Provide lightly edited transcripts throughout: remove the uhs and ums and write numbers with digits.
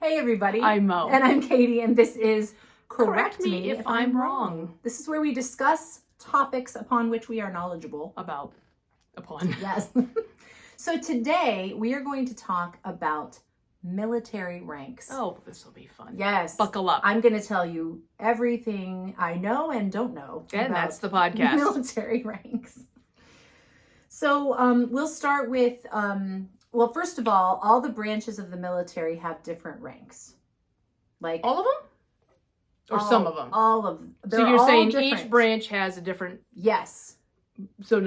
Hey everybody. I'm Mo. And I'm Katie, and this is Correct Me If I'm Wrong. This is where we discuss topics upon which we are knowledgeable. Upon. Yes. So today we are going to talk about military ranks. Oh, this will be fun. Yes. Buckle up. I'm going to tell you everything I know and don't know. And that's the podcast. Military ranks. So we'll start with, well, first of all the branches of the military have different ranks. Like all of them? Or some of them? All of them. So you're saying different. each branch has a different... Yes. So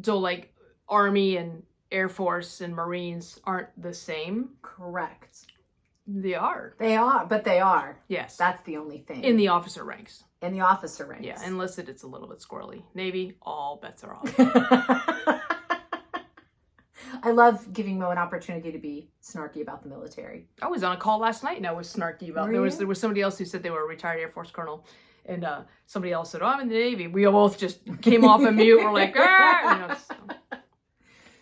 like Army and Air Force and Marines aren't the same? Correct. They are. They are, but they are. Yes. That's the only thing. In the officer ranks. In the officer ranks. Yeah, enlisted it's a little bit squirrely. Navy, all bets are off. I love giving Mo an opportunity to be snarky about the military. I was on a call last night and I was snarky about there was somebody else who said they were a retired Air Force colonel, and somebody else said, "Oh, I'm in the Navy." We both just came off of mute. We're like, ah!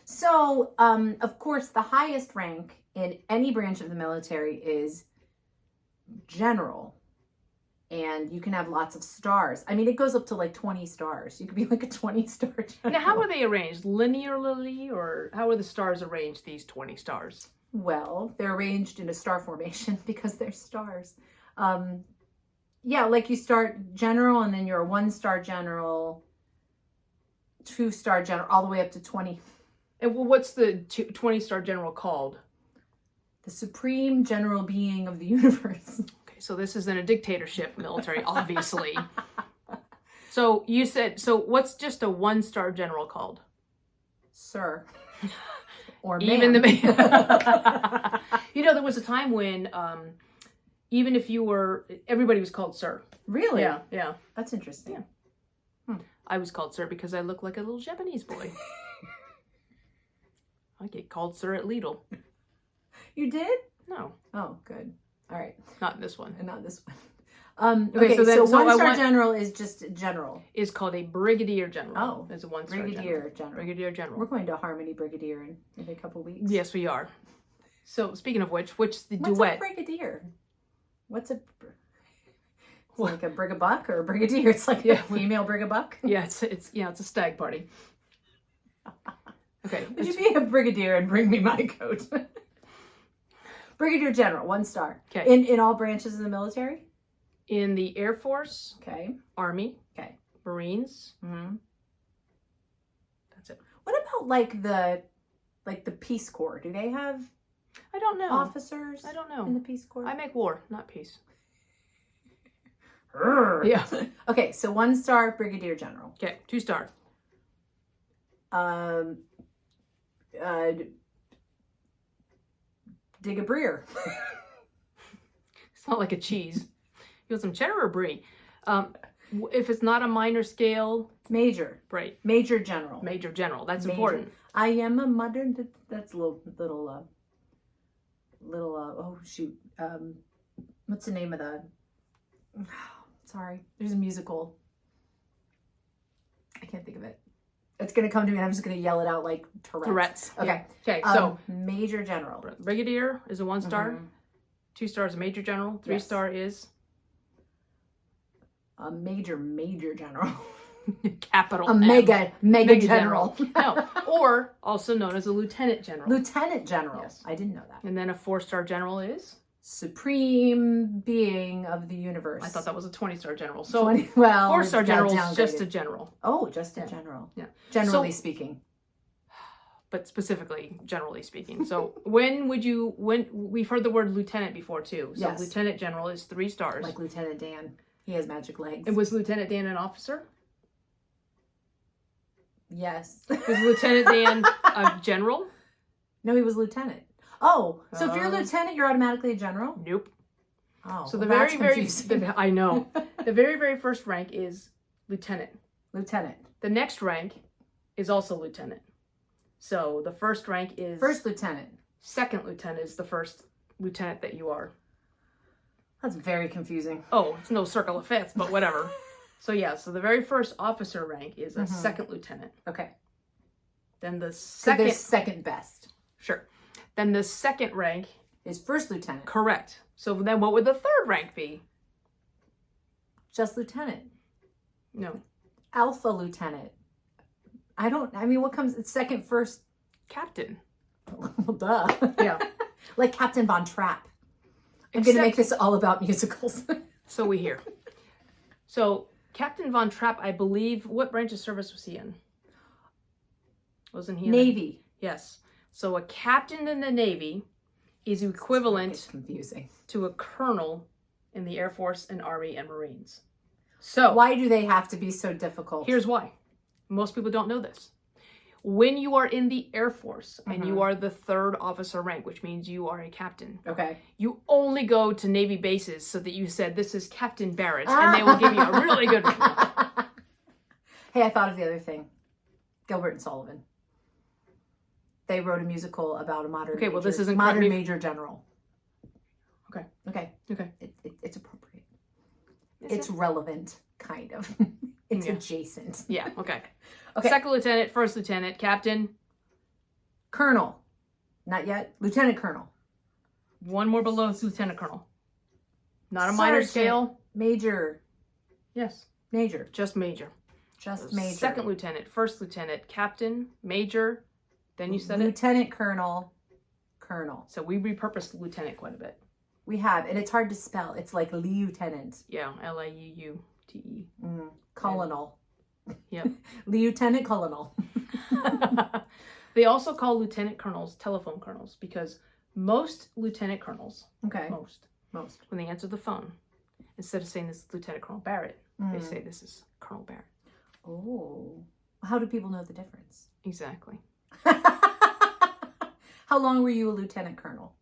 So, of course, the highest rank in any branch of the military is general. And you can have lots of stars. I mean, it goes up to like 20 stars. You could be like a 20-star general. Now, how are they arranged? Linearly, or how are the stars arranged, these 20 stars? Well, they're arranged in a star formation because they're stars. Yeah, like you start general and then you're a 1-star general, 2-star general, all the way up to 20. And what's the 20-star general called? The supreme general being of the universe. So this isn't a dictatorship military, obviously. So you said, so what's just a 1-star general called? Sir. Or ma'am. Even the there was a time when even if you were, everybody was called sir. Really? Yeah. That's interesting. Yeah. I was called sir because I look like a little Japanese boy. I get called sir at Lidl. You did? No. Oh, good. All right. Not in this one. And not this one. Okay, so 1-star general is just general. Is called a brigadier general. Oh. It's a 1-star brigadier general. Brigadier general. We're going to Harmony Brigadier in a couple weeks. Yes, we are. So speaking of which the What's duet? A brigadier? What's a... It's like a brigabuck or a brigadier. It's like a female brigabuck. Yeah, it's a stag party. Okay. Would you be a brigadier and bring me my coat? Brigadier General, 1-star. Okay. In all branches of the military? In the Air Force. Okay. Army. Okay. Marines. Mm-hmm. That's it. What about like the Peace Corps? Do they have I don't know. Officers? I don't know. In the Peace Corps? I make war, not peace. Yeah. Okay, so 1-star Brigadier General. Okay, 2-star. Digabreer. It's not like a cheese. You want some cheddar or brie? If it's not a minor scale... Major. Right. Major General. Major General. That's Major. Important. I am a mother... That's a little oh, shoot. What's the name of the... Sorry. There's a musical. I can't think of it. It's going to come to me and I'm just going to yell it out like Tourette's. Okay. Yeah. Okay, so... Major General. Brigadier is a 1-star. Mm-hmm. 2-star is a Major General. 3-star is... A Major General. Capital A M. mega general. No. Or also known as a Lieutenant General. Lieutenant General. Yes. I didn't know that. And then a 4-star general is? Supreme being of the universe. I thought that was a 20-star general. So 4-star general is just a general. Oh, just a general. Yeah. Generally speaking. But specifically, generally speaking. So when we've heard the word lieutenant before too. So yes. Lieutenant General is 3 stars. Like Lieutenant Dan. He has magic legs. And was Lieutenant Dan an officer? Yes. Was Lieutenant Dan a general? No, he was lieutenant. Oh, so if you're a lieutenant, you're automatically a general? Nope. Oh, so I know. The very, very first rank is lieutenant. Lieutenant. The next rank is also lieutenant. So the first rank is... First lieutenant. Second lieutenant is the first lieutenant that you are. That's very confusing. Oh, it's no circle of fifths, but whatever. So yeah, so the very first officer rank is a second lieutenant. Okay. Then the second... So they're second best. Sure. Then the second rank is first lieutenant. Correct. So then what would the third rank be? Just lieutenant. No. Alpha lieutenant. What comes second, first? Captain. Well, duh. Yeah. Like Captain Von Trapp. I'm going to make this all about musicals. So we hear. So Captain Von Trapp, I believe, what branch of service was he in? Wasn't he in Navy. Yes. So a captain in the Navy is equivalent It's confusing. to a colonel in the Air Force and Army and Marines. So Why do they have to be so difficult? here's why. Most people don't know this. When you are in the Air Force and you are the third officer rank, which means you are a captain, Okay. you only go to Navy bases so that you said, this is Captain Barrett, and they will give you a really good rating. Hey, I thought of the other thing. Gilbert and Sullivan. They wrote a musical about a modern Okay, well, this isn't modern major general. Okay. Okay. Okay. It's appropriate. Is It's it? relevant, kind of. It's Yeah. adjacent. Yeah, okay. Okay. Second lieutenant, first lieutenant, captain. Colonel. Not yet. Lieutenant colonel. One more below is lieutenant colonel. Not a minor Sergeant. scale. Major. Yes, Major. just major. Just major. Second lieutenant, first lieutenant, captain, major. Then you said it. Lieutenant colonel. Colonel. So we repurposed lieutenant quite a bit. We have, and it's hard to spell. It's like lieutenant. Yeah, L-A-U-U-T-E. Colonel. Yep. Lieutenant colonel. They also call lieutenant colonels telephone colonels because most lieutenant colonels, Okay. most, Most. when they answer the phone, instead of saying this is Lieutenant Colonel Barrett, they say this is Colonel Barrett. Oh. How do people know the difference? Exactly. How long were you a lieutenant colonel?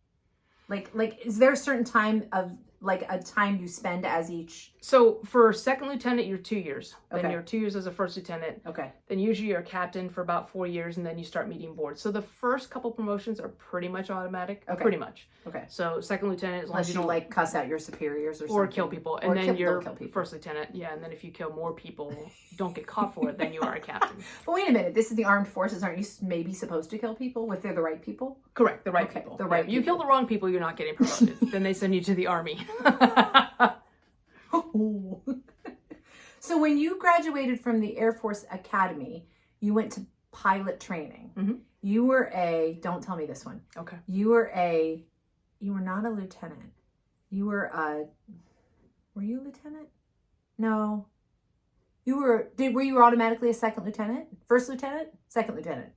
Like, is there a certain time of, like, a time you spend as each? So for second lieutenant, you're 2 years. Then Okay. you're 2 years as a first lieutenant. Okay. Then usually you're a captain for about 4 years, and then you start meeting boards. So the first couple promotions are pretty much automatic. Okay. Pretty much. Okay. So second lieutenant, as long Unless as you, you don't like, cuss out your superiors or something. or kill people, and Or then don't you're kill people. first lieutenant. Yeah, and then if you kill more people, don't get caught for it, then you are a captain. But wait a minute. This is the armed forces. Aren't you maybe supposed to kill people if they're the right people? Correct, the right Okay, people. the right You kill people. the wrong people, you're not getting promoted. Then they send you to the army. So when you graduated from the Air Force Academy, you went to pilot training. Mhm. You were don't tell me this one. Okay. You were not a lieutenant. Were you a lieutenant? No. Were you automatically a second lieutenant? First lieutenant? Second lieutenant?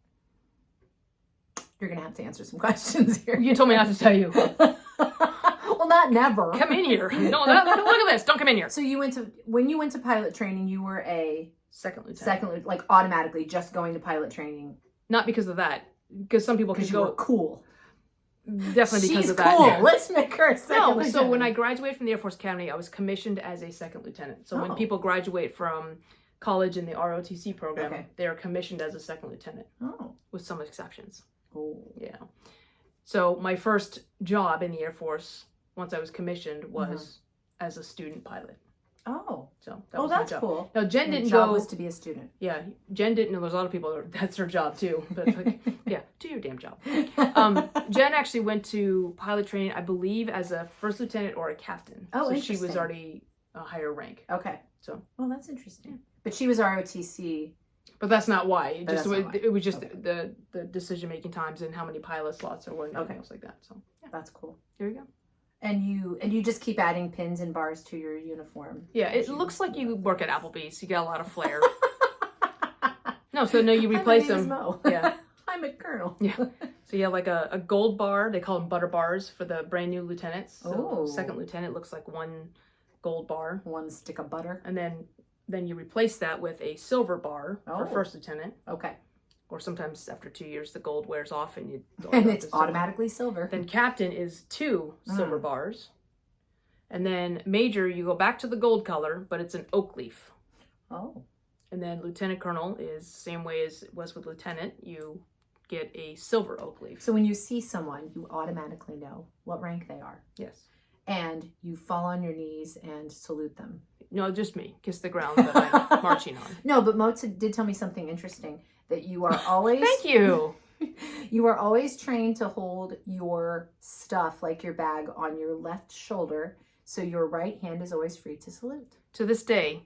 You're going to have to answer some questions here. You told me not to tell you. Well, not never. Come in here. No, look at this. Don't come in here. So when you went to pilot training, you were a Second lieutenant. like automatically just going to pilot training Not because of that. Because some people can because you were go. cool. Definitely because She's of that. cool. Yeah. Let's make her a second No, lieutenant. so when I graduated from the Air Force Academy, I was commissioned as a second lieutenant. So when Oh. people graduate from college in the ROTC program, Okay. they are commissioned as a second lieutenant, Oh. with some exceptions. Oh. Yeah. So my first job in the Air Force, once I was commissioned, was as a student pilot. Oh. So that was my That's job. cool. Now Jen Your didn't job go. was to be a student. Yeah, Jen didn't know. There's a lot of people that's her job too. But like, yeah, do your damn job. Jen actually went to pilot training, I believe, as a first lieutenant or a captain. Oh, so she was interesting. already a higher rank. Okay. So. Well, that's interesting. But she was ROTC. But that's not why. It But just that's not why. it was just Okay. the decision making times and how many pilot slots there were and Okay. things like that. So yeah, That's cool. there you go. And you just keep adding pins and bars to your uniform. Yeah, it looks like you work at Applebee's. You got a lot of flair. No, so no, you replace My name is them. Mo. Yeah. I'm a colonel. Yeah. So you have like a gold bar. They call them butter bars for the brand new lieutenants. So Oh. second lieutenant looks like one gold bar. One stick of butter. And then you replace that with a silver bar for Oh. first lieutenant. Okay. Or sometimes after 2 years, the gold wears off and you go And up it's to silver. automatically silver. Then captain is 2 silver bars. And then major, you go back to the gold color, but it's an oak leaf. Oh. And then lieutenant colonel is same way as it was with lieutenant. You get a silver oak leaf. So when you see someone, you automatically know what rank they are. Yes. And you fall on your knees and salute them. No, just me. Kiss the ground that I'm marching on. No, but Mo did tell me something interesting, that you are always... Thank you. You are always trained to hold your stuff, like your bag, on your left shoulder, so your right hand is always free to salute. To this day,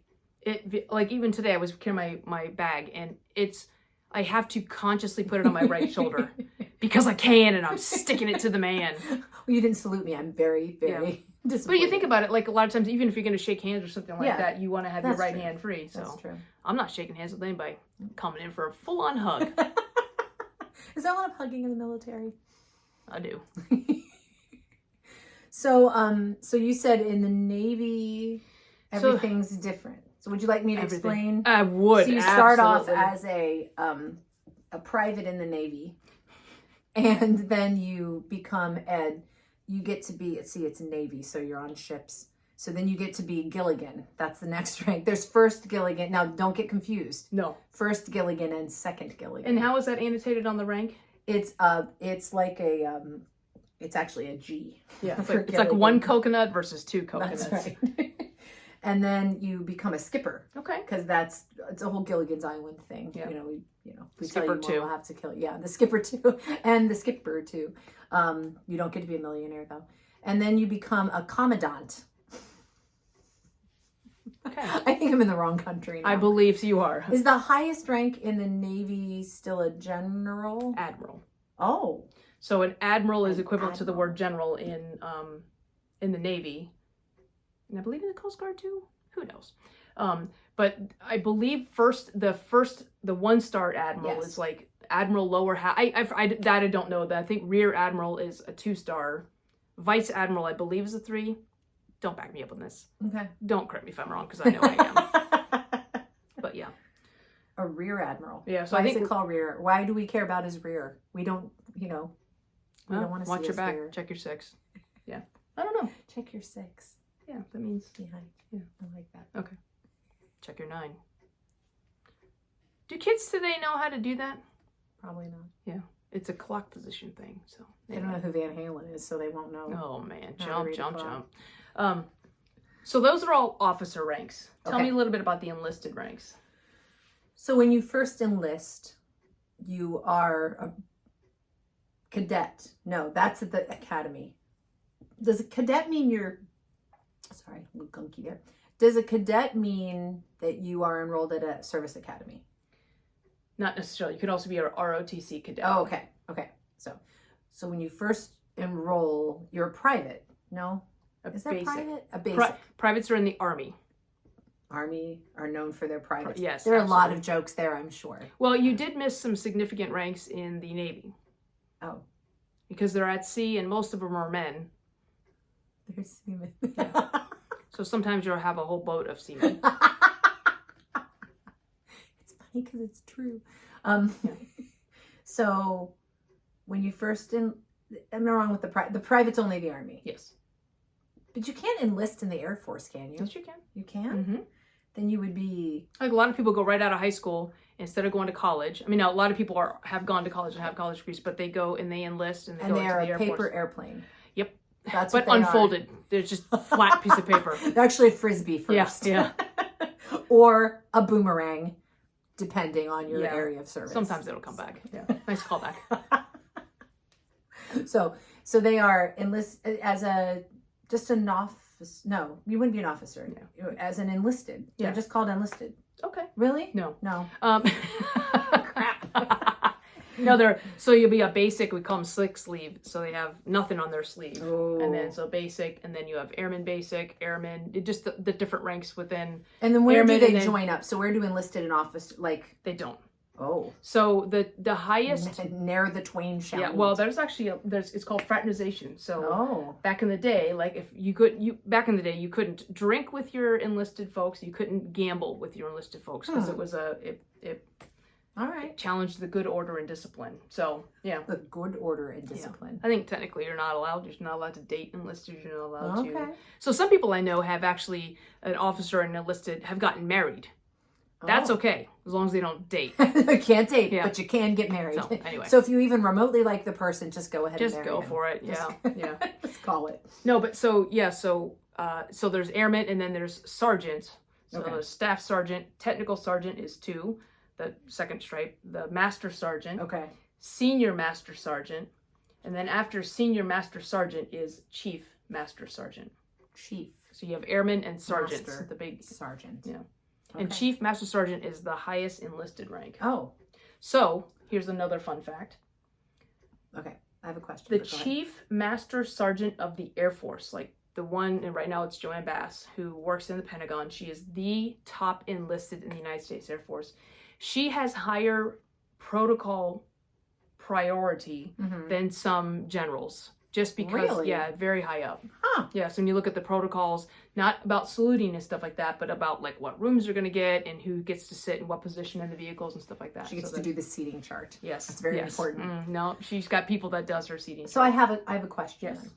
like even today, I was carrying my bag, and I have to consciously put it on my right shoulder because I can, and I'm sticking it to the man. Well, you didn't salute me. I'm very, very disappointed. But you think about it, like a lot of times, even if you're going to shake hands or something like Yeah, that, you want to have your that's right true. hand free. So That's true. I'm not shaking hands with anybody coming in for a full-on hug. Is that what I'm hugging in the military? I do. So you said in the Navy, everything's different. So would you like me to explain? I would. So you start off absolutely. as a private in the Navy, and then you become you get to be, it's Navy, so you're on ships. So then you get to be Gilligan. That's the next rank. There's first Gilligan. Now, don't get confused. No. First Gilligan and second Gilligan. And how is that annotated on the rank? It's like it's actually a G. Yeah, for it's like Gilligan. one coconut versus two coconuts. That's right. And then you become a skipper. Okay. Because it's a whole Gilligan's Island thing. Yeah. We Skipper tell you too. we'll have to kill. Yeah, the skipper too, and the skipper too. You don't get to be a millionaire though. And then you become a commandant. Okay. I think I'm in the wrong country now. I believe you are. Is the highest rank in the Navy still a general? Admiral. Oh. So an admiral is equivalent to the word general in the Navy. And I believe in the Coast Guard too. Who knows? But I believe the 1-star admiral is like admiral lower half. I don't know that. I think rear admiral is a 2-star. Vice admiral, I believe, is a 3. Don't back me up on this. Okay. Don't correct me if I'm wrong, because I know I am. But yeah. A rear admiral. Yeah. So Why I think is it called rear? Why do we care about his rear? We don't, we don't want to see watch your his back. rear. Check your 6. Yeah. I don't know. Check your 6. Yeah, that means Behind. Yeah. I like that. okay. Check your 9. Do kids today know how to do that? Probably not. Yeah. It's a clock position thing. So They don't know who Van Halen is, so they won't know. Oh man, How to read a jump. clock. So those are all officer ranks. Tell Okay. me a little bit about the enlisted ranks. So when you first enlist, you are a cadet. No, that's at the academy. Does a cadet mean sorry, a little gunky there. Does a cadet mean that you are enrolled at a service academy? Not necessarily. You could also be a ROTC cadet. Oh, okay. Okay. So when you first enroll, you're a private. No? Is that private? A basic. Privates are in the Army. Army are known for their privates. Yes, there are a lot absolutely. of jokes there, I'm sure. Well, you did miss some significant ranks in the Navy. Oh. Because they're at sea and most of them are men. There's seamen. So sometimes you'll have a whole boat of seamen. It's funny because it's true. So when you first I'm not wrong with the private's only the Army. Yes. But you can't enlist in the Air Force, can you? Yes, you can. You can? Mm-hmm. Then you would be... Like a lot of people go right out of high school instead of going to college. I mean, now a lot of people have gone to college and have college degrees, but they go and they enlist and they go into are the Air a paper Force. airplane. Yep. That's but what they unfolded. They're just a flat piece of paper. They're actually a frisbee first. Yeah. Or a boomerang, depending on your area of service. Sometimes it'll come back. Yeah. Nice callback. So they are as just an officer. No, you wouldn't be an officer. No. As an enlisted. They're just called enlisted. Okay. Really? No. Crap. No, so you'll be a basic. We call them slick sleeve. So they have nothing on their sleeve. Oh. And then so basic, and then you have airman basic, airman. Just the different ranks within. And then where airman, do they join up? So where do enlisted and officer They don't. Oh. So the highest. Ne'er the twain shall meet. Well, there's actually it's called fraternization. So back in the day, like if you couldn't drink with your enlisted folks, you couldn't gamble with your enlisted folks because it was it all right, challenged the good order and discipline. So yeah, the good order and discipline. I think technically you're not allowed to date enlisted. You're not allowed Okay. to. So some people I know have actually an officer and enlisted have gotten married. That's okay, as long as they don't date. You can't date, but you can get married. So, anyway. So if you even remotely like the person, just go ahead and marry go him. for it. Yeah. Just call it. No, but so there's airmen and then there's sergeants. So the staff sergeant, technical sergeant is 2, the second stripe, the master sergeant. Okay. Senior Master Sergeant, and then after Senior Master Sergeant is Chief Master Sergeant. Chief. So you have airmen and sergeants. Master the big Sergeant. Yeah. Okay. And Chief Master Sergeant is the highest enlisted rank. Oh. So here's another fun fact. Okay, I have a question. The Chief Master Sergeant of the Air Force, like the one, and right now it's Joanne Bass, who works in the Pentagon. She is the top enlisted in the United States Air Force. She has higher protocol priority than some generals, just because, Really? yeah, very high up. Huh. Yeah, so when you look at the protocols, not about saluting and stuff like that, but about like what rooms you're going to get and who gets to sit in what position in the vehicles and stuff like that. She gets to do the seating chart. Yes. That's very important. No, she's got people that does her seating. So I have a question. Yes.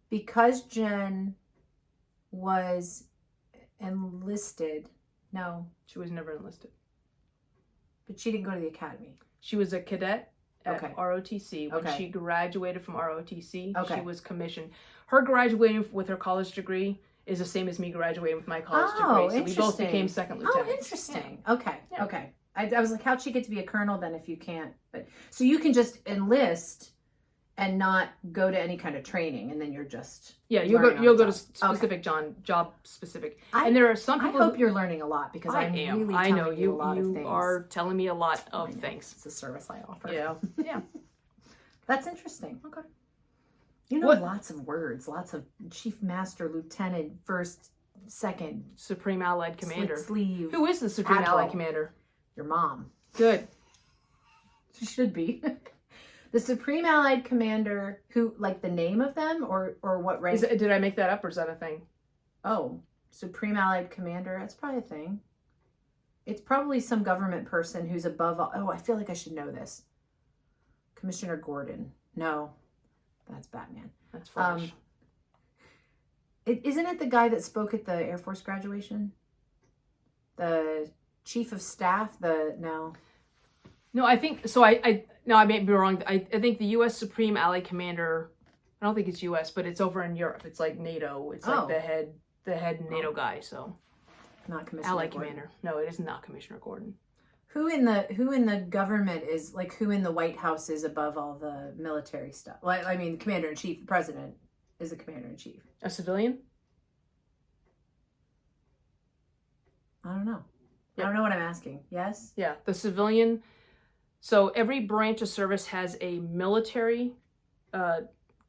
Because Jen was enlisted, no, She was never enlisted. but she didn't go to the academy. She was a cadet at Okay. ROTC. When Okay. she graduated from ROTC, Okay. she was commissioned. Her graduating with her college degree is the same as me graduating with my college degree. So we both became second lieutenants. Oh, interesting. Okay. Yeah. Okay. I was like, how'd she get to be a colonel then if you can't? But so you can just enlist and not go to any kind of training, and then you're just You'll learning on go the to job. specific job specific. And there are some I people. hope you're learning a lot because I'm really I know telling you a lot of things. You are telling me a lot I of know. things. It's a service I offer. Yeah. Yeah. That's interesting. Okay. You know, What- lots of words, lots of chief, master, lieutenant, first, second, Supreme Allied Commander. slit sleeve. Who is the Supreme Admiral. Allied Commander? Your mom. Good. She should be. The Supreme Allied Commander, who, like the name of them or what rank? Did I make that up or is that a thing? Oh, Supreme Allied Commander. That's probably a thing. It's probably some government person who's above all. Oh, I feel like I should know this. Commissioner Gordon. No, that's Batman. That's Flash. Isn't it the guy that spoke at the Air Force graduation? The chief of staff? No. No, I think so. I may be wrong. I think the U.S. Supreme Allied Commander. I don't think it's U.S., but it's over in Europe. It's like NATO. It's like the head NATO guy. So Not Commissioner Allied Gordon. Commander. No, it is not Commissioner Gordon. Who in the government is like who in the White House is above all the military stuff? Like I mean, the commander in chief, the president is the commander in chief. A civilian? I don't know. Yep. I don't know what I'm asking. Yes. Yeah, the civilian. So every branch of service has a military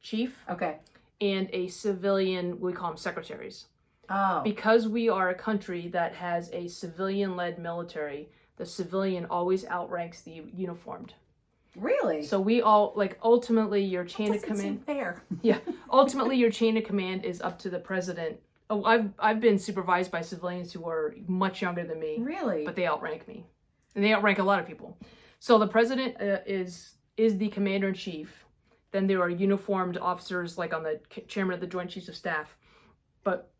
chief Okay. and a civilian. We call them secretaries. Oh. Because we are a country that has a civilian-led military, the civilian always outranks the uniformed. Really? So we all, like, ultimately your chain of Doesn't seem command. fair. Yeah, ultimately your chain of command is up to the president. Oh, I've been supervised by civilians who are much younger than me, Really? but they outrank me, and they outrank a lot of people. So the president is the commander in chief. Then there are uniformed officers, like on the chairman of the Joint Chiefs of Staff, but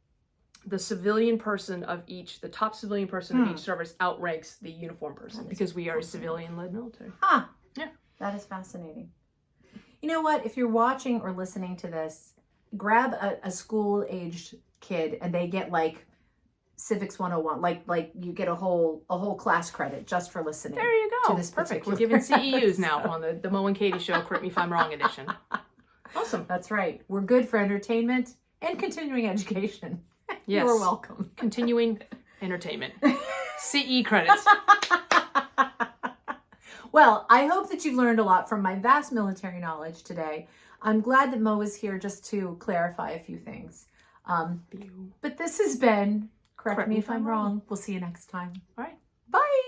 the civilian person of each, the top civilian person of each service outranks the uniformed person because we are a civilian-led military. Ah. Yeah. That is fascinating. You know what? If you're watching or listening to this, grab a school-aged kid and they get like Civics 101. Like you get a whole class credit just for listening. There you go. To this Perfect. We're particular giving CEUs episode. now on the Mo and Katie Show, Correct Me If I'm Wrong edition. Awesome. That's right. We're good for entertainment and continuing education. Yes. You're welcome. Continuing entertainment. CE credits. Well, I hope that you've learned a lot from my vast military knowledge today. I'm glad that Mo is here just to clarify a few things. But this has been Correct Me If I'm Wrong. We'll see you next time. All right. Bye.